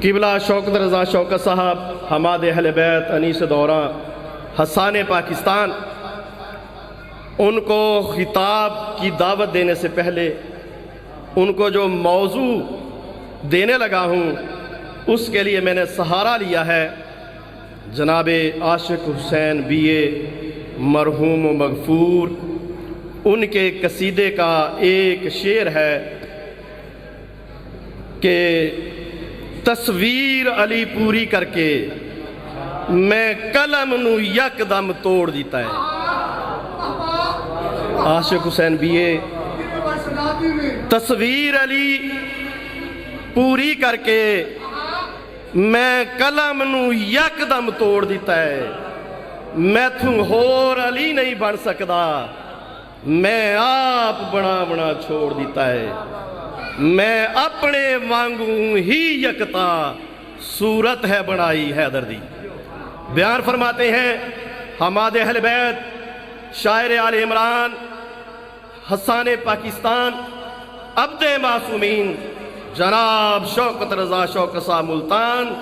قبلہ شوکت رضا شوکت صاحب حماد اہل بیت انیس دوراں حسان پاکستان، ان کو خطاب کی دعوت دینے سے پہلے ان کو جو موضوع دینے لگا ہوں اس کے لیے میں نے سہارا لیا ہے جناب عاشق حسین بی اے مرحوم و مغفور۔ ان کے قصیدے کا ایک شعر ہے کہ تصویر علی پوری کر کے میں قلم نو یک دم توڑ دیتا ہے۔ عاشق حسین بی اے تصویر علی پوری کر کے میں قلم نو یک دم توڑ دیتا ہے۔ میں تھوں ہور علی نہیں بن سکدا، میں آپ بنا بنا چھوڑ دیتا ہے۔ میں اپنے وانگوں ہی یکتا صورت ہے بنائی حیدر دی۔ بیان فرماتے ہیں حماد اہل بیت شاعر آل عمران حسان پاکستان عبد معصومین جناب شوکت رضا شوکت صاحب ملتان۔